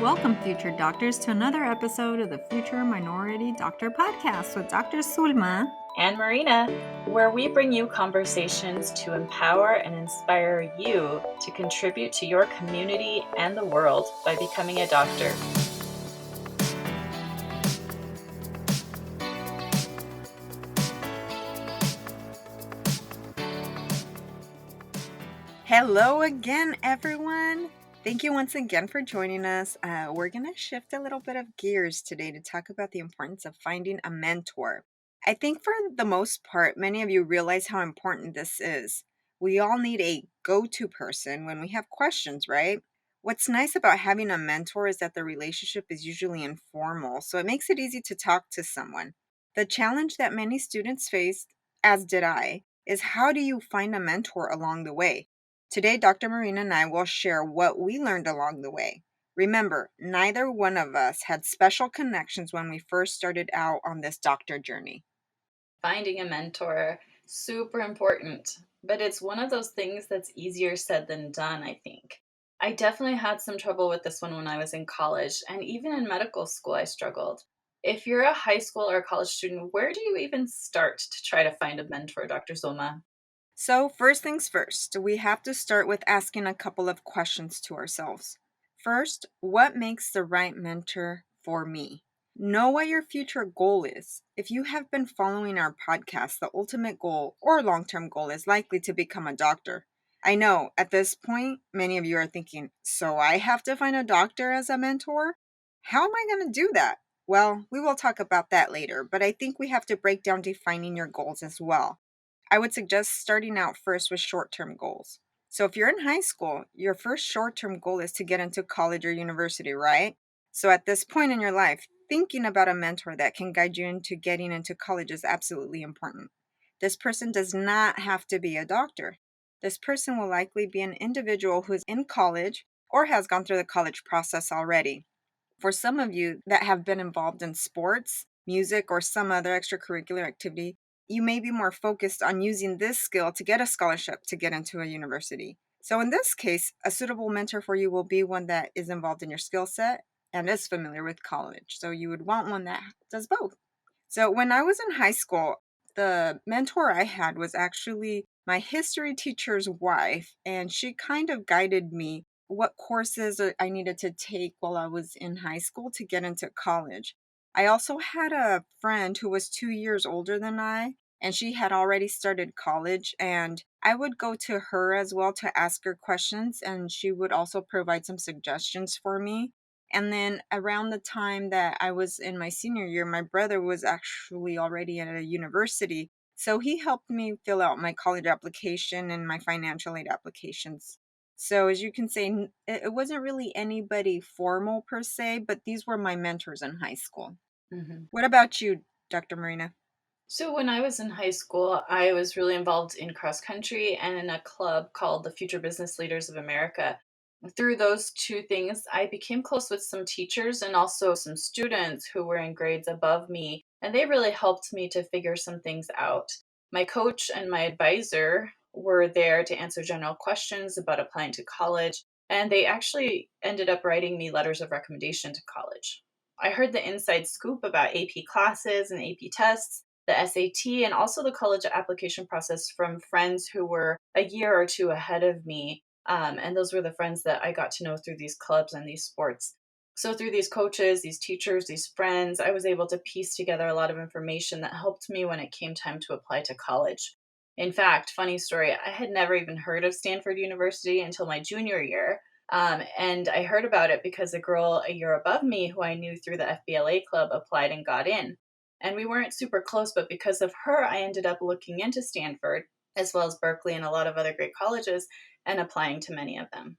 Welcome, future doctors, to another episode of the Future Minority Doctor Podcast with Dr. Sulma and Marina, where we bring you conversations to empower and inspire you to contribute to your community and the world by becoming a doctor. Hello again, everyone. Thank you once again for joining us. We're going to shift a little bit of gears today to talk about the importance of finding a mentor. I think for the most part, many of you realize how important this is. We all need a go-to person when we have questions, right? What's nice about having a mentor is that the relationship is usually informal, so it makes it easy to talk to someone. The challenge that many students faced, as did I, is how do you find a mentor along the way? Today, Dr. Marina and I will share what we learned along the way. Remember, neither one of us had special connections when we first started out on this doctor journey. Finding a mentor, super important, but it's one of those things that's easier said than done, I think. I definitely had some trouble with this one when I was in college, and even in medical school, I struggled. If you're a high school or college student, where do you even start to try to find a mentor, Dr. Zoma? So, first things first, we have to start with asking a couple of questions to ourselves. First, what makes the right mentor for me? Know what your future goal is. If you have been following our podcast, the ultimate goal or long term goal is likely to become a doctor. I know at this point, many of you are thinking, so I have to find a doctor as a mentor? How am I going to do that? Well, we will talk about that later, but I think we have to break down defining your goals as well. I would suggest starting out first with short term goals. So, if you're in high school, your first short term goal is to get into college or university, right? So, at this point in your life, thinking about a mentor that can guide you into getting into college is absolutely important. This person does not have to be a doctor. This person will likely be an individual who is in college or has gone through the college process already. For some of you that have been involved in sports, music, or some other extracurricular activity, you may be more focused on using this skill to get a scholarship to get into a university. So, in this case, a suitable mentor for you will be one that is involved in your skill set and is familiar with college. So, you would want one that does both. So, when I was in high school, the mentor I had was actually my history teacher's wife, and she kind of guided me what courses I needed to take while I was in high school to get into college. I also had a friend who was 2 years older than I, and she had already started college, and I would go to her as well to ask her questions, and she would also provide some suggestions for me. And then around the time that I was in my senior year, my brother was actually already at a university. So he helped me fill out my college application and my financial aid applications. So as you can say, it wasn't really anybody formal per se, but these were my mentors in high school. Mhm. What about you, Dr. Marina? So, when I was in high school, I was really involved in cross country and in a club called the Future Business Leaders of America. Through those two things, I became close with some teachers and also some students who were in grades above me, and they really helped me to figure some things out. My coach and my advisor were there to answer general questions about applying to college, and they actually ended up writing me letters of recommendation to college. I heard the inside scoop about AP classes and AP tests, the SAT, and also the college application process from friends who were a year or two ahead of me. And those were the friends that I got to know through these clubs and these sports. So, through these coaches, these teachers, these friends, I was able to piece together a lot of information that helped me when it came time to apply to college. In fact, funny story, I had never even heard of Stanford University until my junior year. And I heard about it because a girl a year above me who I knew through the FBLA club applied and got in. And we weren't super close, but because of her, I ended up looking into Stanford as well as Berkeley and a lot of other great colleges and applying to many of them.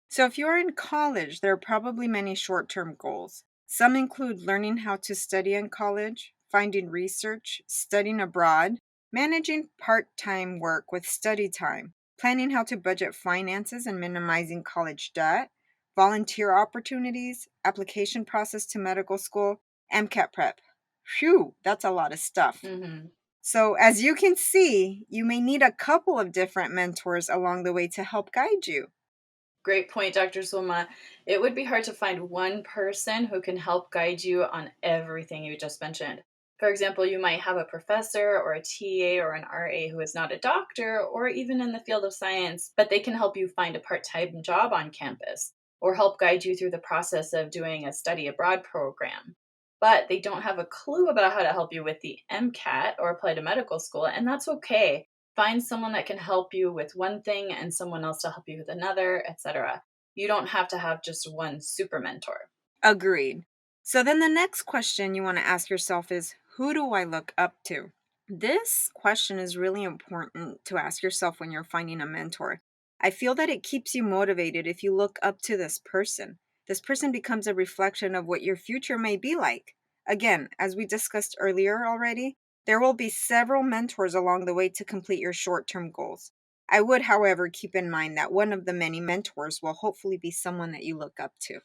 So, if you're in college, there are probably many short term goals. Some include learning how to study in college, finding research, studying abroad, managing part time work with study time, planning how to budget finances and minimizing college debt, volunteer opportunities, application process to medical school, MCAT prep. Phew, that's a lot of stuff. Hmm. So, as you can see, you may need a couple of different mentors along the way to help guide you. Great point, Dr. Zulma. It would be hard to find one person who can help guide you on everything you just mentioned. For example, you might have a professor or a TA or an RA who is not a doctor or even in the field of science, but they can help you find a part time job on campus or help guide you through the process of doing a study abroad program. But they don't have a clue about how to help you with the MCAT or apply to medical school, and that's okay. Find someone that can help you with one thing and someone else to help you with another, etc. You don't have to have just one super mentor. Agreed. So then the next question you want to ask yourself is, who do I look up to? This question is really important to ask yourself when you're finding a mentor. I feel that it keeps you motivated if you look up to this person. This person becomes a reflection of what your future may be like. Again, as we discussed earlier already, there will be several mentors along the way to complete your short term goals. I would, however, keep in mind that one of the many mentors will hopefully be someone that you look up to.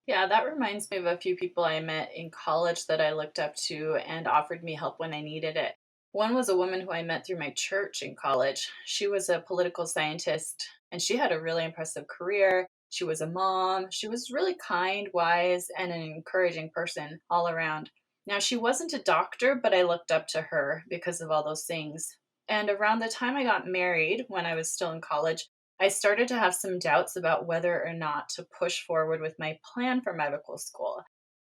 Yeah, that reminds me of a few people I met in college that I looked up to and offered me help when I needed it. One was a woman who I met through my church in college. She was a political scientist and she had a really impressive career. She was a mom. She was really kind, wise, and an encouraging person all around. Now, she wasn't a doctor, but I looked up to her because of all those things. And around the time I got married, when I was still in college, I started to have some doubts about whether or not to push forward with my plan for medical school.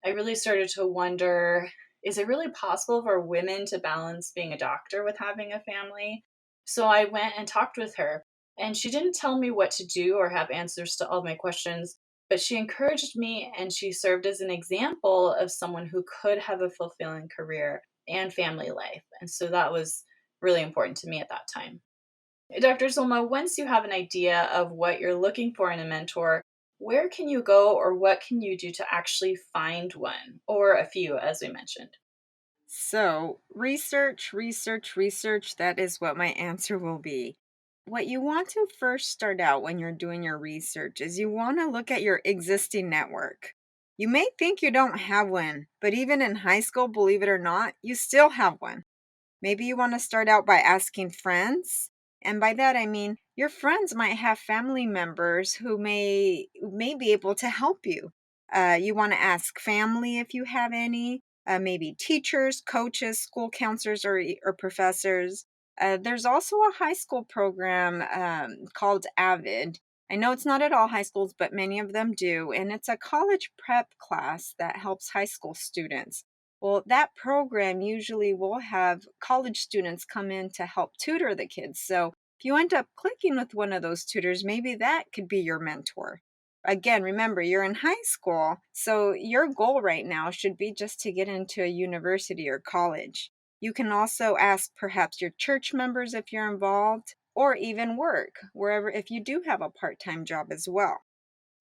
I really started to wonder, is it really possible for women to balance being a doctor with having a family? So I went and talked with her, and she didn't tell me what to do or have answers to all my questions, but she encouraged me and she served as an example of someone who could have a fulfilling career and family life. And so that was really important to me at that time. Dr. Zulma, once you have an idea of what you're looking for in a mentor, where can you go or what can you do to actually find one or a few, as we mentioned? So, research, research, research, that is what my answer will be. What you want to first start out when you're doing your research is you want to look at your existing network. You may think you don't have one, but even in high school, believe it or not, you still have one. Maybe you want to start out by asking friends. And by that I mean your friends might have family members who may be able to help you. You want to ask family if you have any, maybe teachers, coaches, school counselors, or professors. There's also a high school program called AVID. I know it's not at all high schools, but many of them do. And it's a college prep class that helps high school students. Well, that program usually will have college students come in to help tutor the kids. So if you end up clicking with one of those tutors, maybe that could be your mentor. Again, remember, you're in high school, so your goal right now should be just to get into a university or college. You can also ask perhaps your church members if you're involved, or even work wherever if you do have a part time job as well.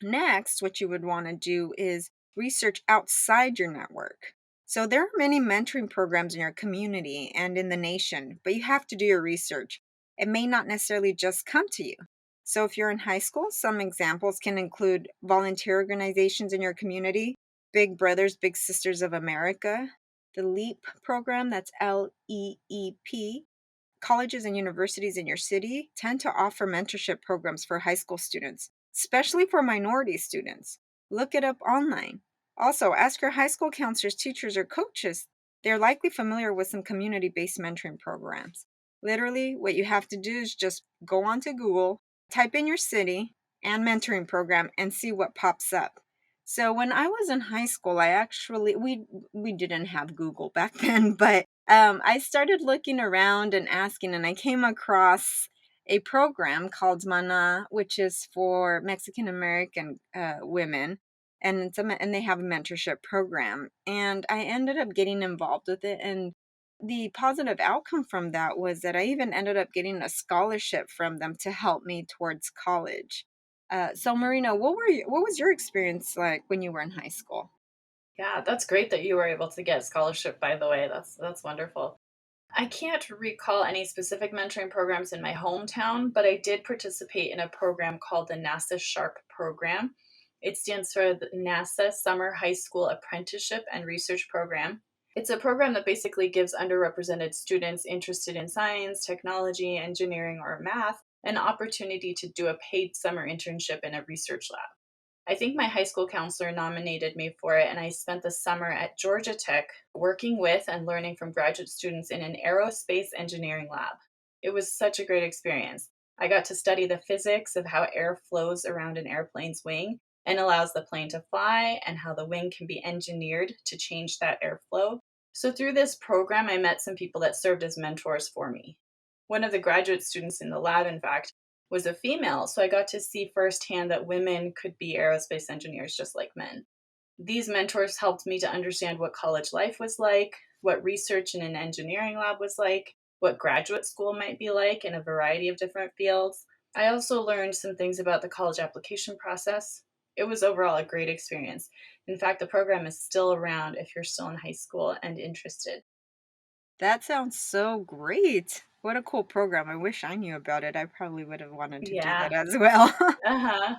Next, what you would want to do is research outside your network. So, there are many mentoring programs in your community and in the nation, but you have to do your research. It may not necessarily just come to you. So, if you're in high school, some examples can include volunteer organizations in your community, Big Brothers, Big Sisters of America, the LEAP program, that's LEEP. Colleges and universities in your city tend to offer mentorship programs for high school students, especially for minority students. Look it up online. Also, ask your high school counselors, teachers, or coaches. They're likely familiar with some community based mentoring programs. Literally, what you have to do is just go onto Google, type in your city and mentoring program, and see what pops up. So when I was in high school, I actually we didn't have Google back then, but I started looking around and asking, and I came across a program called Mana, which is for Mexican American women, and and they have a mentorship program. And I ended up getting involved with it, and the positive outcome from that was that I even ended up getting a scholarship from them to help me towards college. So, Marina, what was your experience like when you were in high school? Yeah, that's great that you were able to get scholarship, by the way. That's wonderful. I can't recall any specific mentoring programs in my hometown, but I did participate in a program called the NASA SHARP program. It stands for the NASA Summer High School Apprenticeship and Research Program. It's a program that basically gives underrepresented students interested in science, technology, engineering, or math an opportunity to do a paid summer internship in a research lab. I think my high school counselor nominated me for it, and I spent the summer at Georgia Tech working with and learning from graduate students in an aerospace engineering lab. It was such a great experience. I got to study the physics of how air flows around an airplane's wing and allows the plane to fly, and how the wing can be engineered to change that airflow. So, through this program, I met some people that served as mentors for me. One of the graduate students in the lab, in fact, was a female, so I got to see firsthand that women could be aerospace engineers just like men. These mentors helped me to understand what college life was like, what research in an engineering lab was like, what graduate school might be like in a variety of different fields. I also learned some things about the college application process. It was overall a great experience. In fact, the program is still around if you're still in high school and interested. That sounds so great. What a cool program. I wish I knew about it. I probably would have wanted to do Yeah. that as well. Uh huh.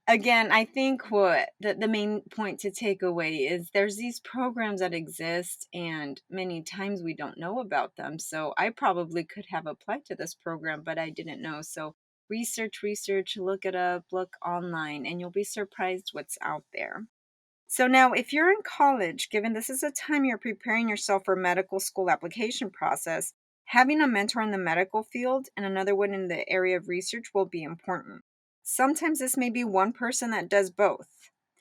Again, I think what the main point to take away is there's these programs that exist, and many times we don't know about them. So I probably could have applied to this program, but I didn't know. So research, look it up, look online, and you'll be surprised what's out there. So now, if you're in college, given this is a time you're preparing yourself for medical school application process, having a mentor in the medical field and another one in the area of research will be important. Sometimes this may be one person that does both.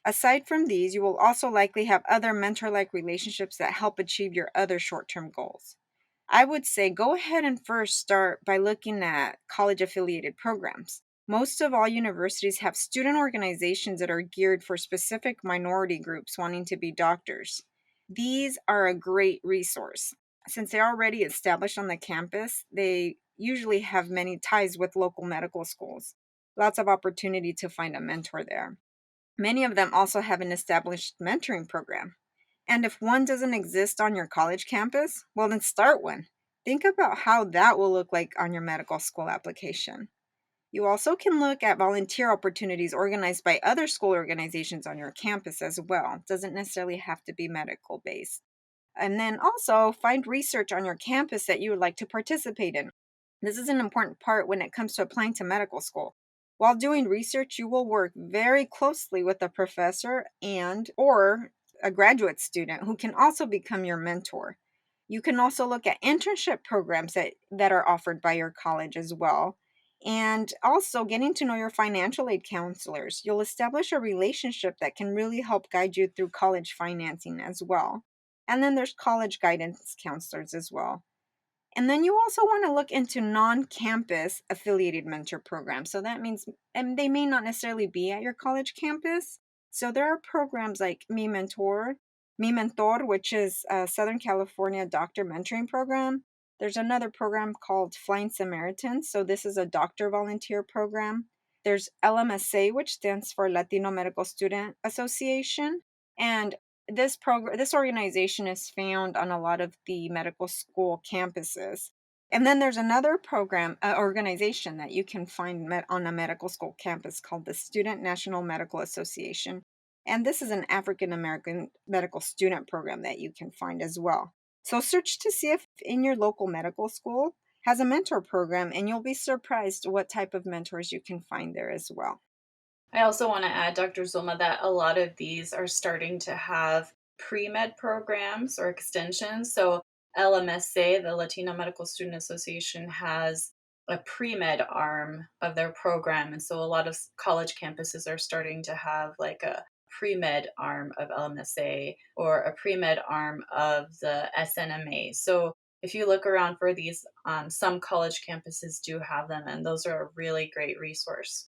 Aside from these, you will also likely have other mentor like relationships that help achieve your other short term goals. I would say go ahead and first start by looking at college affiliated programs. Most of all universities have student organizations that are geared for specific minority groups wanting to be doctors. These are a great resource. Since they're already established on the campus, they usually have many ties with local medical schools. Lots of opportunity to find a mentor there. Many of them also have an established mentoring program. And if one doesn't exist on your college campus, well, then start one. Think about how that will look like on your medical school application. You also can look at volunteer opportunities organized by other school organizations on your campus as well. It doesn't necessarily have to be medical based. And then also find research on your campus that you would like to participate in. This is an important part when it comes to applying to medical school. While doing research, you will work very closely with a professor and or a graduate student who can also become your mentor. You can also look at internship programs that are offered by your college as well. And also getting to know your financial aid counselors. You'll establish a relationship that can really help guide you through college financing as well. And then there's college guidance counselors as well. And then you also want to look into non-campus affiliated mentor programs. So that means, and they may not necessarily be at your college campus. So there are programs like Mi Mentor, which is a Southern California doctor mentoring program. There's another program called Flying Samaritans. So this is a doctor volunteer program. There's LMSA, which stands for Latino Medical Student Association. And this organization is found on a lot of the medical school campuses. And then there's another organization that you can find on a medical school campus called the Student National Medical Association. And this is an African American medical student program that you can find as well. So search to see if in your local medical school has a mentor program, and you'll be surprised what type of mentors you can find there as well. I also want to add, Dr. Zulma, that a lot of these are starting to have pre med programs or extensions. So, LMSA, the Latino Medical Student Association, has a pre med arm of their program. And so, a lot of college campuses are starting to have like a pre med arm of LMSA or a pre med arm of the SNMA. So, if you look around for these, some college campuses do have them, and those are a really great resource.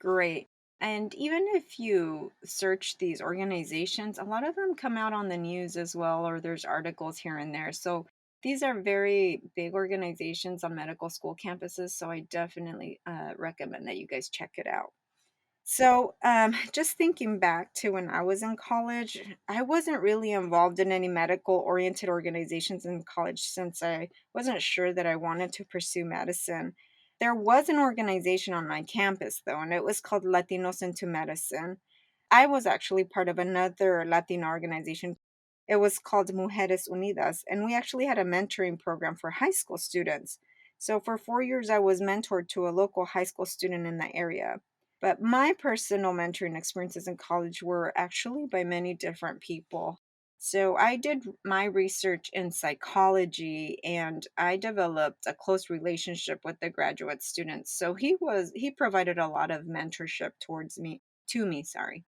Great. And even if you search these organizations, a lot of them come out on the news as well, or there's articles here and there. So these are very big organizations on medical school campuses. So I definitely recommend that you guys check it out. So, just thinking back to when I was in college, I wasn't really involved in any medical oriented organizations in college since I wasn't sure that I wanted to pursue medicine. There was an organization on my campus, though, and it was called Latinos into Medicine. I was actually part of another Latino organization. It was called Mujeres Unidas, and we actually had a mentoring program for high school students. So for 4 years, I was mentored to a local high school student in the area. But my personal mentoring experiences in college were actually by many different people. So I did my research in psychology and I developed a close relationship with the graduate students. So he provided a lot of mentorship to me, sorry.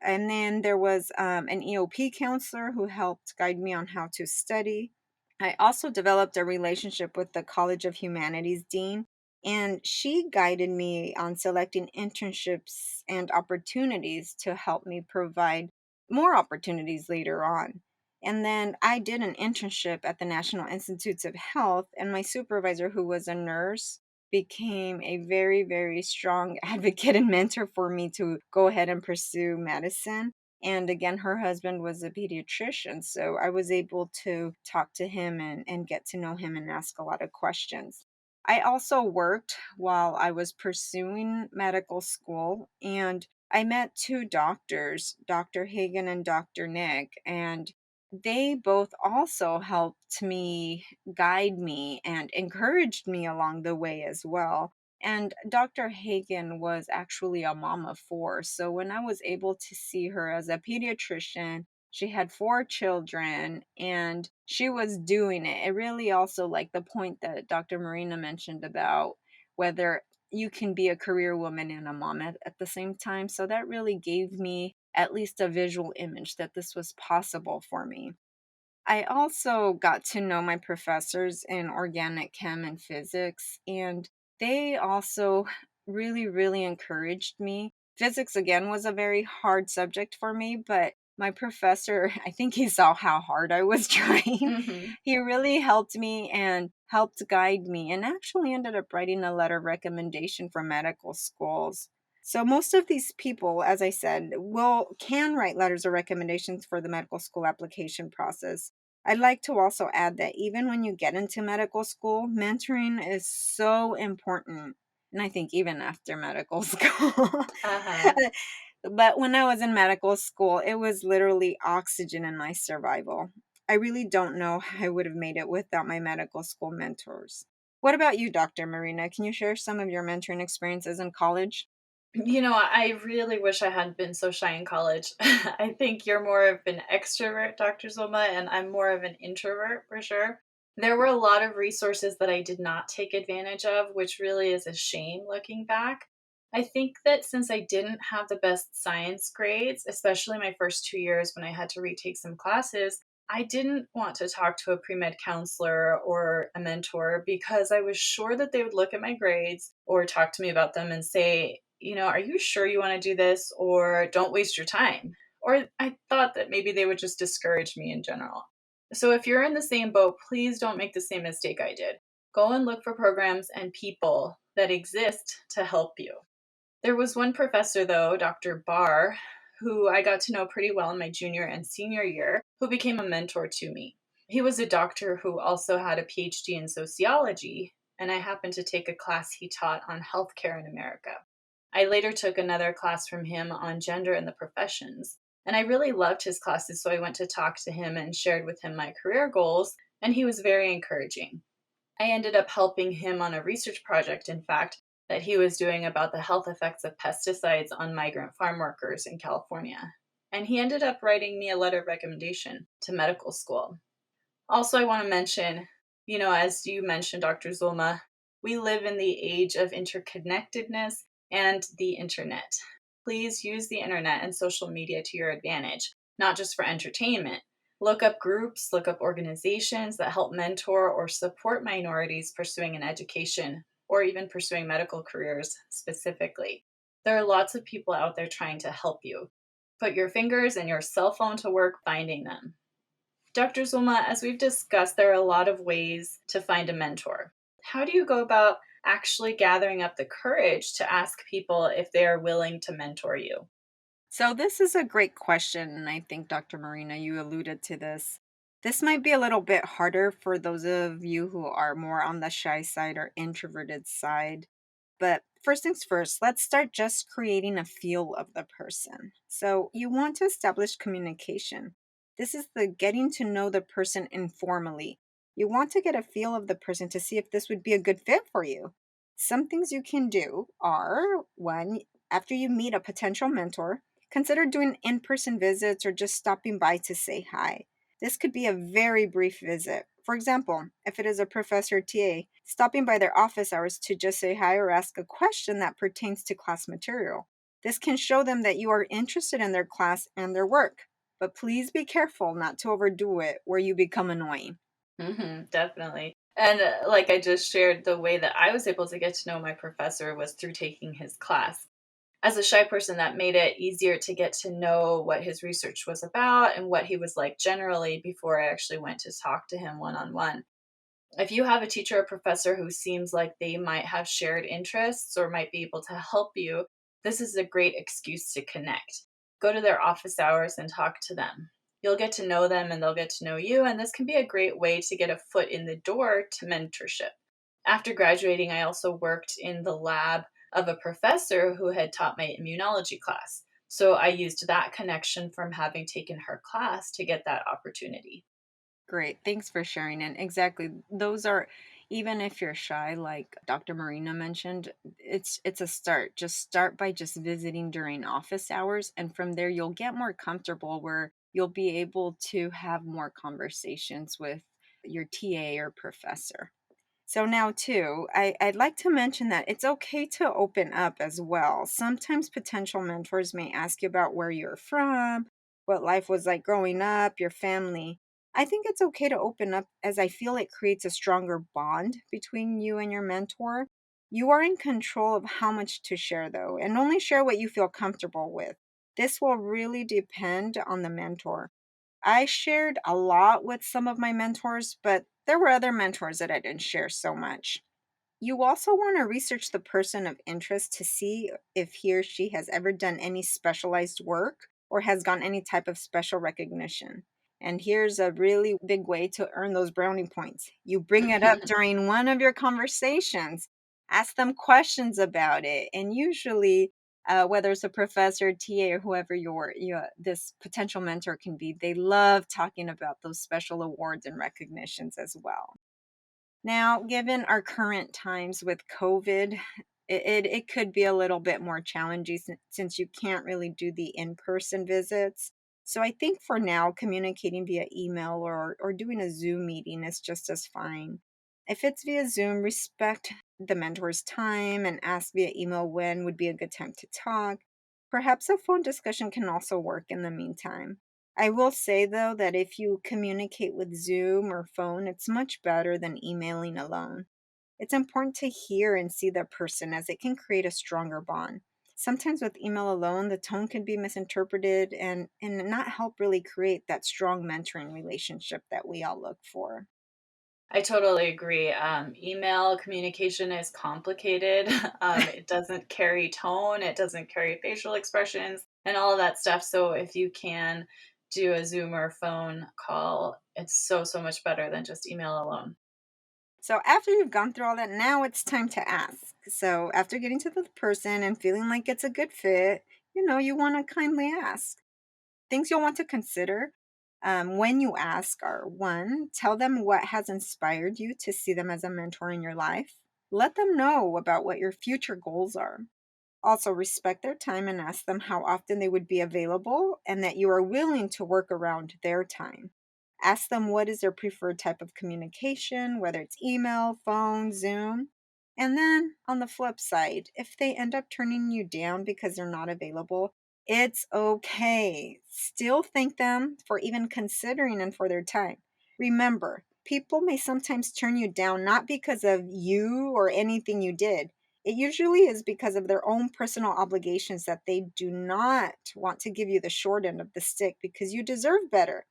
And then there was an EOP counselor who helped guide me on how to study. I also developed a relationship with the College of Humanities dean, and she guided me on selecting internships and opportunities to help me provide more opportunities later on. And then I did an internship at the National Institutes of Health, and my supervisor, who was a nurse, became a very, very strong advocate and mentor for me to go ahead and pursue medicine. And again, her husband was a pediatrician, so I was able to talk to him and get to know him and ask a lot of questions. I also worked while I was pursuing medical school, and I met two doctors, Dr. Hagen and Dr. Nick, and they both also helped me, guide me, and encouraged me along the way as well. And Dr. Hagen was actually a mom of four. So when I was able to see her as a pediatrician, she had four children and she was doing it. It really also, like the point that Dr. Marina mentioned about whether you can be a career woman and a mom at the same time. So that really gave me at least a visual image that this was possible for me. I also got to know my professors in organic chem and physics, and they also really, really encouraged me. Physics, again, was a very hard subject for me, but my professor, I think he saw how hard I was trying. Mhm. He really helped me and helped guide me, and actually ended up writing a letter of recommendation for medical schools. So most of these people, as I said, will can write letters of recommendations for the medical school application process. I'd like to also add that even when you get into medical school, mentoring is so important. And I think even after medical school. Uh-huh. But when I was in medical school, it was literally oxygen in my survival. I really don't know how I would have made it without my medical school mentors. What about you, Dr. Marina? Can you share some of your mentoring experiences in college? I really wish I hadn't been so shy in college. I think you're more of an extrovert, Dr. Zoma, and I'm more of an introvert for sure. There were a lot of resources that I did not take advantage of, which really is a shame looking back. I think that since I didn't have the best science grades, especially my first 2 years when I had to retake some classes, I didn't want to talk to a pre med counselor or a mentor because I was sure that they would look at my grades or talk to me about them and say, are you sure you want to do this or don't waste your time? Or I thought that maybe they would just discourage me in general. So if you're in the same boat, please don't make the same mistake I did. Go and look for programs and people that exist to help you. There was one professor, though, Dr. Barr, who I got to know pretty well in my junior and senior year, who became a mentor to me. He was a doctor who also had a PhD in sociology, and I happened to take a class he taught on healthcare in America. I later took another class from him on gender in the professions, and I really loved his classes, so I went to talk to him and shared with him my career goals, and he was very encouraging. I ended up helping him on a research project, in fact, that he was doing about the health effects of pesticides on migrant farm workers in California. And he ended up writing me a letter of recommendation to medical school. Also, I want to mention, as you mentioned, Dr. Zulma, we live in the age of interconnectedness and the internet. Please use the internet and social media to your advantage, not just for entertainment. Look up groups, look up organizations that help mentor or support minorities pursuing an education or even pursuing medical careers specifically. There are lots of people out there trying to help you. Put your fingers and your cell phone to work finding them. Dr. Zulma, as we've discussed, there are a lot of ways to find a mentor. How do you go about actually gathering up the courage to ask people if they are willing to mentor you? So, this is a great question, and I think, Dr. Marina, you alluded to this. This might be a little bit harder for those of you who are more on the shy side or introverted side. But first things first, let's start just creating a feel of the person. So, you want to establish communication. This is the getting to know the person informally. You want to get a feel of the person to see if this would be a good fit for you. Some things you can do are one, after you meet a potential mentor, consider doing in person visits or just stopping by to say hi. This could be a very brief visit. For example, if it is a professor or TA, stopping by their office hours to just say hi or ask a question that pertains to class material. This can show them that you are interested in their class and their work. But please be careful not to overdo it where you become annoying. Definitely. And like I just shared, the way that I was able to get to know my professor was through taking his class. As a shy person, that made it easier to get to know what his research was about and what he was like generally before I actually went to talk to him one on one. If you have a teacher or professor who seems like they might have shared interests or might be able to help you, this is a great excuse to connect. Go to their office hours and talk to them. You'll get to know them and they'll get to know you, and this can be a great way to get a foot in the door to mentorship. After graduating, I also worked in the lab of a professor who had taught my immunology class. So I used that connection from having taken her class to get that opportunity. Great. Thanks for sharing. And exactly, those are, even if you're shy, like Dr. Marina mentioned, it's a start. Just start by just visiting during office hours, and from there you'll get more comfortable where you'll be able to have more conversations with your TA or professor. So now too, I'd like to mention that it's okay to open up as well. Sometimes potential mentors may ask you about where you're from, what life was like growing up, your family. I think it's okay to open up as I feel it creates a stronger bond between you and your mentor. You are in control of how much to share though, and only share what you feel comfortable with. This will really depend on the mentor. I shared a lot with some of my mentors, but there were other mentors that I didn't share so much. You also want to research the person of interest to see if he or she has ever done any specialized work or has gotten any type of special recognition. And here's a really big way to earn those brownie points. You bring it up during one of your conversations, ask them questions about it, and usually, whether it's a professor, TA, or whoever this potential mentor can be, they love talking about those special awards and recognitions as well. Now, given our current times with COVID, it could be a little bit more challenging since you can't really do the in-person visits. So I think for now, communicating via email or doing a Zoom meeting is just as fine. If it's via Zoom, respect the mentor's time and ask via email when would be a good time to talk. Perhaps a phone discussion can also work in the meantime. I will say though that if you communicate with Zoom or phone, it's much better than emailing alone. It's important to hear and see the person as it can create a stronger bond. Sometimes with email alone, the tone can be misinterpreted and not help really create that strong mentoring relationship that we all look for. I totally agree. Email communication is complicated. It doesn't carry tone, it doesn't carry facial expressions, and all of that stuff. So if you can do a Zoom or phone call, it's so, so much better than just email alone. So after you've gone through all that, now it's time to ask. So after getting to the person and feeling like it's a good fit, you want to kindly ask. Things you'll want to consider when you ask are one, tell them what has inspired you to see them as a mentor in your life. Let them know about what your future goals are. Also, respect their time and ask them how often they would be available and that you are willing to work around their time. Ask them what is their preferred type of communication, whether it's email, phone, Zoom. And then on the flip side, if they end up turning you down because they're not available, it's okay. Still thank them for even considering and for their time. Remember, people may sometimes turn you down not because of you or anything you did. It usually is because of their own personal obligations that they do not want to give you the short end of the stick because you deserve better.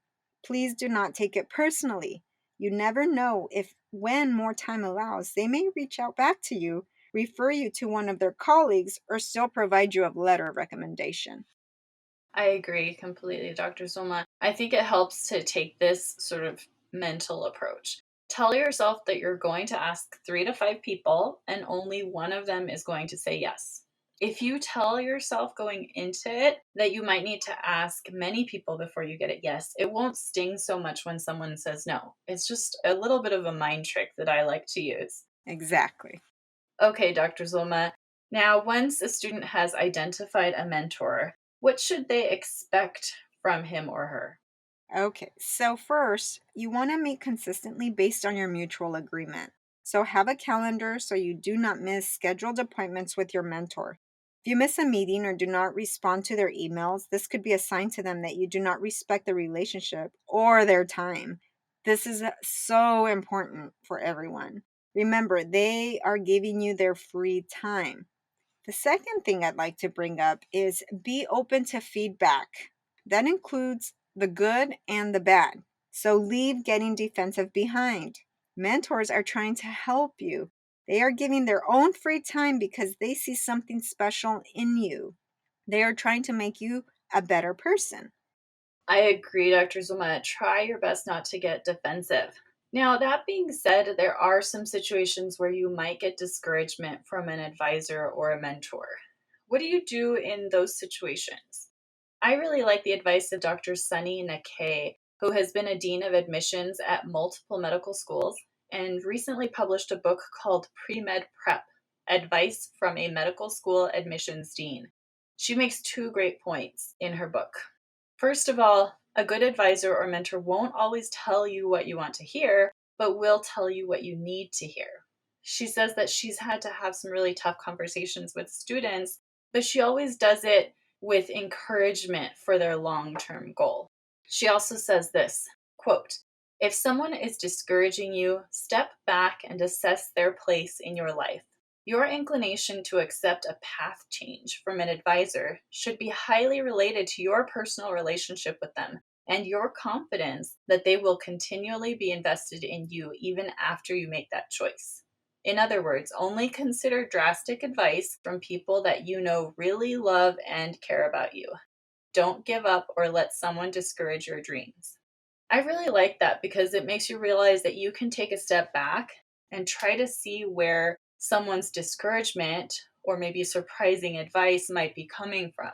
Please do not take it personally. You never know if, when more time allows, they may reach out back to you, refer you to one of their colleagues, or still provide you a letter of recommendation. I agree completely, Dr. Zoma. I think it helps to take this sort of mental approach. Tell yourself that you're going to ask 3 to 5 people and only one of them is going to say yes. If you tell yourself going into it that you might need to ask many people before you get a yes, it won't sting so much when someone says no. It's just a little bit of a mind trick that I like to use. Exactly. Okay, Dr. Zulma. Now, once a student has identified a mentor, what should they expect from him or her? Okay, so first, you want to meet consistently based on your mutual agreement. So have a calendar so you do not miss scheduled appointments with your mentor. If you miss a meeting or do not respond to their emails, this could be a sign to them that you do not respect the relationship or their time. This is so important for everyone. Remember, they are giving you their free time. The second thing I'd like to bring up is be open to feedback. That includes the good and the bad. So leave getting defensive behind. Mentors are trying to help you. They are giving their own free time because they see something special in you. They are trying to make you a better person. I agree, Dr. Zuma. Try your best not to get defensive. Now, that being said, there are some situations where you might get discouragement from an advisor or a mentor. What do you do in those situations? I really like the advice of Dr. Sunny Nakay, who has been a dean of admissions at multiple medical schools and recently published a book called Pre-Med Prep: Advice from a Medical School Admissions Dean. She makes two great points in her book. First of all, a good advisor or mentor won't always tell you what you want to hear, but will tell you what you need to hear. She says that she's had to have some really tough conversations with students, but she always does it with encouragement for their long-term goal. She also says this, quote, "If someone is discouraging you, step back and assess their place in your life. Your inclination to accept a path change from an advisor should be highly related to your personal relationship with them and your confidence that they will continually be invested in you even after you make that choice. In other words, only consider drastic advice from people that you know really love and care about you. Don't give up or let someone discourage your dreams." I really like that because it makes you realize that you can take a step back and try to see where someone's discouragement or maybe surprising advice might be coming from.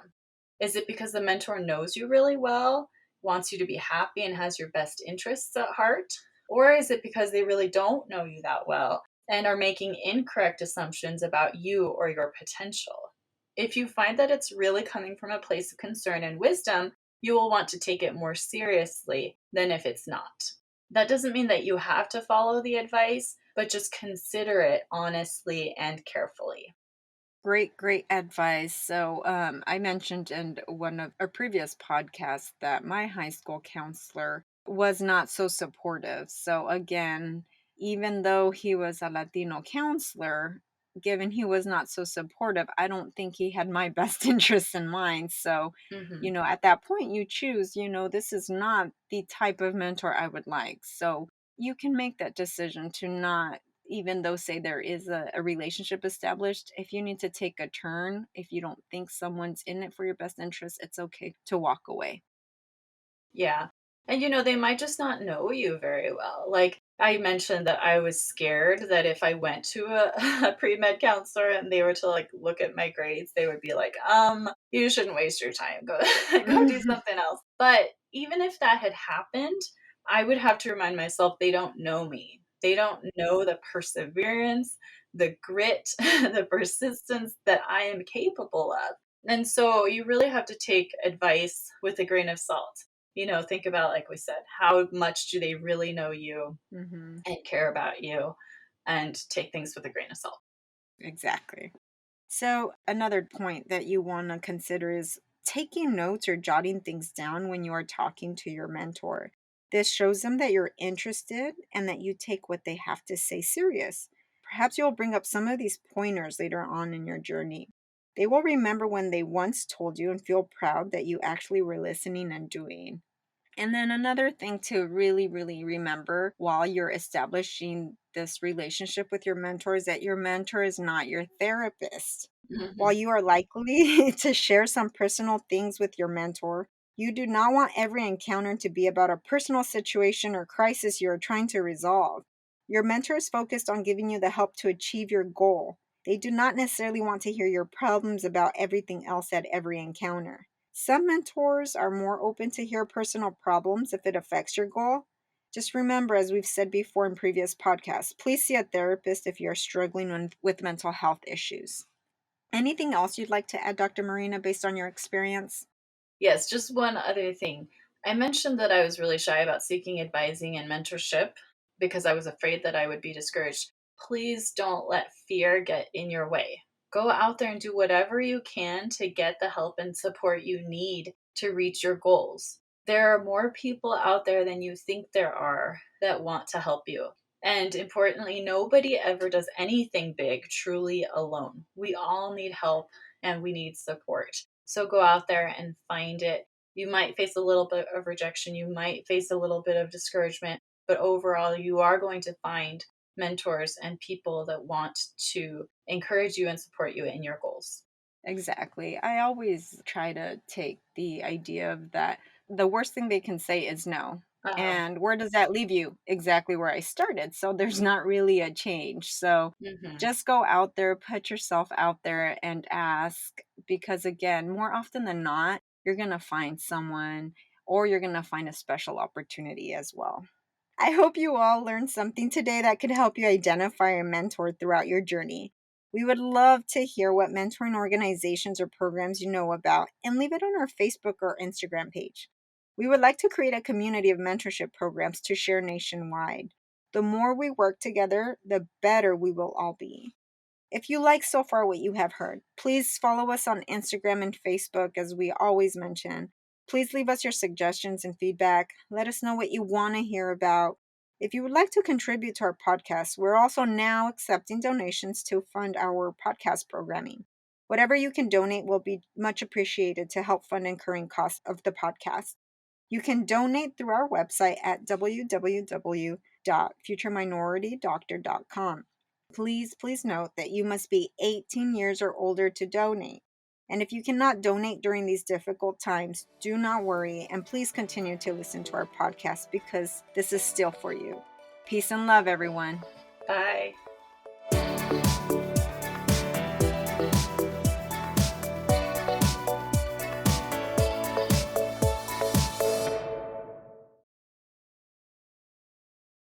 Is it because the mentor knows you really well, wants you to be happy, and has your best interests at heart? Or is it because they really don't know you that well and are making incorrect assumptions about you or your potential? If you find that it's really coming from a place of concern and wisdom, you will want to take it more seriously than if it's not. That doesn't mean that you have to follow the advice, but just consider it honestly and carefully. Great, great advice. So, I mentioned in one of our previous podcasts that my high school counselor was not so supportive. So, again, even though he was a Latino counselor, given he was not so supportive, I don't think he had my best interests in mind. So, Mhm. at that point, you choose, this is not the type of mentor I would like. So, you can make that decision to not, even though say there is a relationship established, if you need to take a turn, if you don't think someone's in it for your best interest, it's okay to walk away. Yeah. And they might just not know you very well. Like I mentioned that I was scared that if I went to a, a pre-med counselor and they were to like look at my grades, they would be like, you shouldn't waste your time. Go go do something else. But even if that had happened, I would have to remind myself they don't know me. They don't know the perseverance, the grit, the persistence that I am capable of. And so you really have to take advice with a grain of salt. Think about, like we said, how much do they really know you Mhm. and care about you, and take things with a grain of salt. Exactly. So, another point that you want to consider is taking notes or jotting things down when you are talking to your mentor. This shows them that you're interested and that you take what they have to say serious. Perhaps you'll bring up some of these pointers later on in your journey. They will remember when they once told you and feel proud that you actually were listening and doing. And then another thing to really, really remember while you're establishing this relationship with your mentor is that your mentor is not your therapist. While Mhm. you are likely to share some personal things with your mentor, you do not want every encounter to be about a personal situation or crisis you are trying to resolve. Your mentor is focused on giving you the help to achieve your goal. They do not necessarily want to hear your problems about everything else at every encounter. Some mentors are more open to hear personal problems if it affects your goal. Just remember, as we've said before in previous podcasts, please see a therapist if you are struggling with mental health issues. Anything else you'd like to add, Dr. Marina, based on your experience? Yes, just one other thing. I mentioned that I was really shy about seeking advising and mentorship because I was afraid that I would be discouraged. Please don't let fear get in your way. Go out there and do whatever you can to get the help and support you need to reach your goals. There are more people out there than you think there are that want to help you. And importantly, nobody ever does anything big truly alone. We all need help and we need support. So go out there and find it. You might face a little bit of rejection, you might face a little bit of discouragement, but overall, you are going to find mentors and people that want to encourage you and support you in your goals. Exactly. I always try to take the idea of that the worst thing they can say is no. Uh-huh. And where does that leave you? Exactly where I started. So there's not really a change. So Hmm. just go out there, put yourself out there and ask because, again, more often than not, you're going to find someone or you're going to find a special opportunity as well. I hope you all learned something today that could help you identify a mentor throughout your journey. We would love to hear what mentoring organizations or programs you know about and leave it on our Facebook or Instagram page. We would like to create a community of mentorship programs to share nationwide. The more we work together, the better we will all be. If you like so far what you have heard, please follow us on Instagram and Facebook as we always mention. Please leave us your suggestions and feedback. Let us know what you want to hear about. If you would like to contribute to our podcast, we're also now accepting donations to fund our podcast programming. Whatever you can donate will be much appreciated to help fund incurring costs of the podcast. You can donate through our website at www.futureminoritydoctor.com. Please note that you must be 18 years or older to donate. And if you cannot donate during these difficult times, do not worry and please continue to listen to our podcast because this is still for you. Peace and love, everyone. Bye.